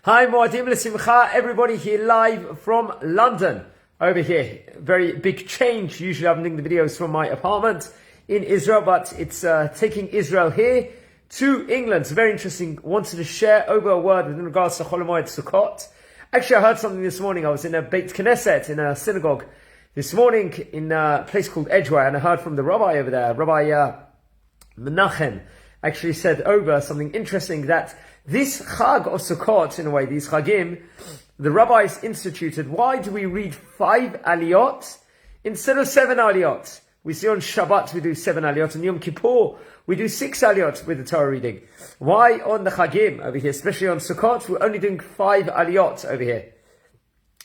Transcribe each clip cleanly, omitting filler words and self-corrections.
Hi, Moadim L'Simcha, everybody here live from London. Over here, very big change. Usually I'm doing the videos from my apartment in Israel, but it's taking Israel here to England. It's very interesting. Wanted to share over a word in regards to Chol Hamoed Sukkot. Actually, I heard something this morning. I was in a Beit Knesset, in a synagogue this morning in a place called Edgware, and I heard from the rabbi over there, Rabbi Menachem, actually said over something interesting, that this Chag of Sukkot, in a way, these Chagim, the rabbis instituted. Why do we read 5 aliyot instead of 7 aliyot? We see on Shabbat we do 7 aliyot, and Yom Kippur we do 6 aliyot with the Torah reading. Why on the Chagim over here, especially on Sukkot, we're only doing 5 aliyot over here?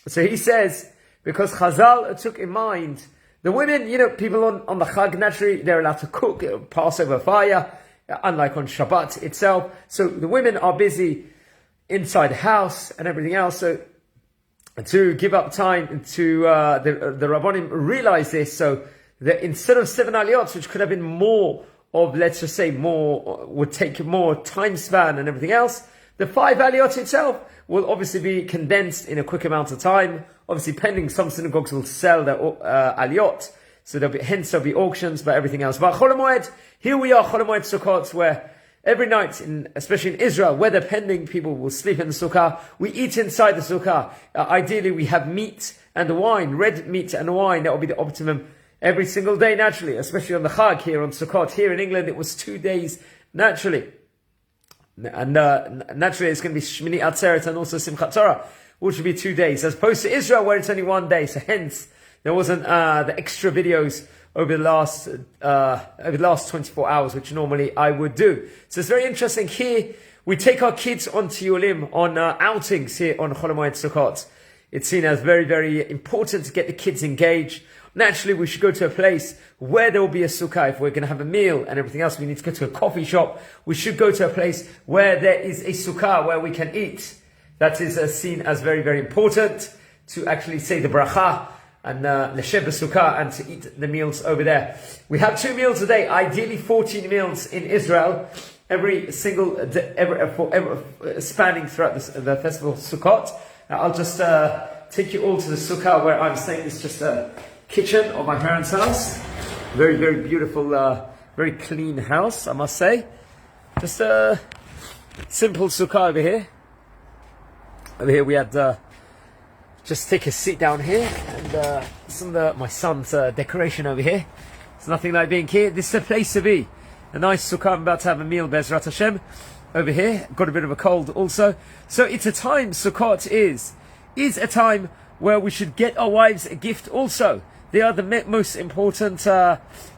So he says, because Chazal took in mind, the women, people on the Chag, naturally, they're allowed to cook, pass over fire, unlike on Shabbat itself. So the women are busy inside the house and everything else. So to give up time to, the Rabbanim realized this, so that instead of 7 aliyot, which could have been more of, let's just say, would take more time span and everything else, the 5 aliyot itself will obviously be condensed in a quick amount of time. Obviously, pending, some synagogues will sell their aliyot, so hence there'll be auctions, but everything else. But Chol Hamoed, here we are, Chol Hamoed Sukkot, where every night, especially in Israel, weather pending, people will sleep in the Sukkah. We eat inside the Sukkah. Ideally, we have meat and wine, red meat and wine. That will be the optimum every single day, naturally, especially on the Chag here on Sukkot. Here in England, it was 2 days, naturally. And naturally, it's going to be Shmini Atzeret and also Simchat Torah, which will be 2 days, as opposed to Israel, where it's only 1 day. So hence, there wasn't the extra videos over the last 24 hours, which normally I would do. So it's very interesting. Here, we take our kids on Tiyulim, on outings here on Chol Hamoed Sukkot. It's seen as very, very important to get the kids engaged. Naturally, we should go to a place where there will be a sukkah. If we're going to have a meal and everything else, we need to go to a coffee shop. We should go to a place where there is a sukkah, where we can eat. That is seen as very, very important to actually say the bracha and l'shev b'sukkah and to eat the meals over there. We have 2 meals a day, ideally 14 meals in Israel, every single day, spanning throughout the festival of Sukkot. Now, I'll just take you all to the sukkah where I'm staying. It's just a kitchen of my parents' house. Very, very beautiful, very clean house, I must say. Just a simple sukkah over here. Over here we had, just take a seat down here, and some of my son's decoration over here. It's nothing like being here. This is a place to be. A nice sukkah. I'm about to have a meal, Bezrat Hashem, over here. Got a bit of a cold also. So it's a time, Sukkot is a time where we should get our wives a gift also. They are the most important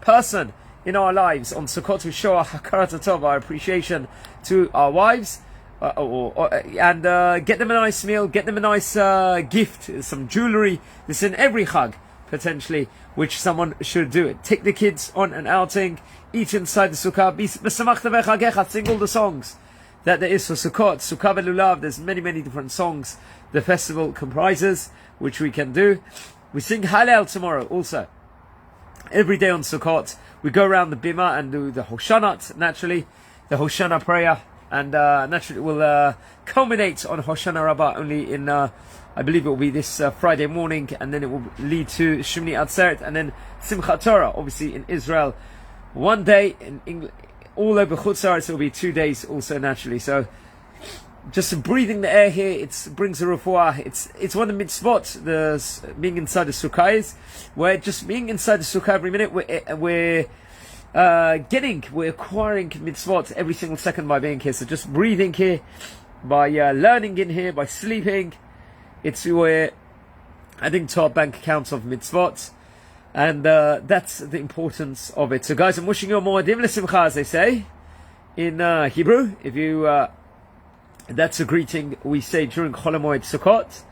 person in our lives. On Sukkot, we show our hakarat tov, our appreciation to our wives, and get them a nice meal, get them a nice gift, some jewelry. This in every Chag, potentially, which someone should do it. Take the kids on an outing, eat inside the Sukkah, sing all the songs that there is for Sukkot. Sukkah Belulav, there's many, many different songs the festival comprises, which we can do. We sing Hallel tomorrow also. Every day on Sukkot, we go around the Bima and do the Hoshanat, naturally, the Hoshana prayer, and naturally it will culminate on Hoshana Rabbah only in, I believe it will be this Friday morning, and then it will lead to Shmini Atzeret, and then Simchat Torah, obviously in Israel, 1 day, in England, all over Chutz La'aretz, it will be 2 days also naturally. So just breathing the air here, it brings a refuah. It's one of the mitzvot, being inside the sukkah is, where just being inside the sukkah every minute, we're acquiring mitzvot every single second by being here. So just breathing here, by learning in here, by sleeping, we're adding to our bank accounts of mitzvot, and that's the importance of it. So guys, I'm wishing you a moadim l'simcha, as they say in Hebrew. If you that's a greeting we say during Chol Hamoed Sukkot.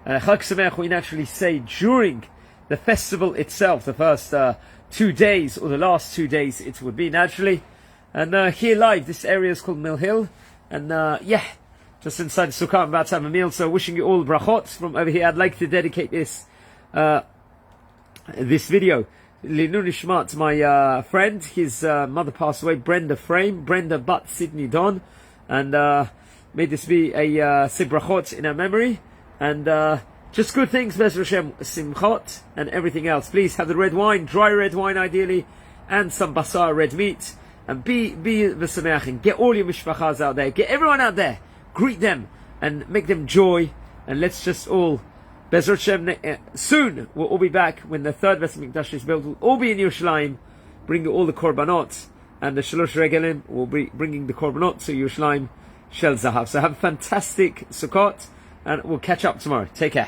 Chag Sameach we naturally say during the festival itself, the first 2 days, or the last 2 days it would be naturally. And here live, this area is called Mill Hill. And just inside the Sukkah, I'm about to have a meal. So wishing you all brachot from over here. I'd like to dedicate this video Linu Nishmat, my friend. His mother passed away, Brenda Bat Sydney Don. And May this be a sibrachot in our memory, and just good things, Be'ez Hashem, simchot, and everything else. Please have the red wine, dry red wine ideally, and some basar, red meat, and be v'sameach, and get all your mishpachas out there, get everyone out there, greet them, and make them joy, and let's just all, Be'ez Hashem, soon we'll all be back when the third Beis Hamikdash is built. We'll all be in Yerushalayim, bringing all the korbanot, and the Shalosh Regalim will be bringing the korbanot to Yerushalayim Shel Zahav. So have a fantastic Sukkot, and we'll catch up tomorrow. Take care.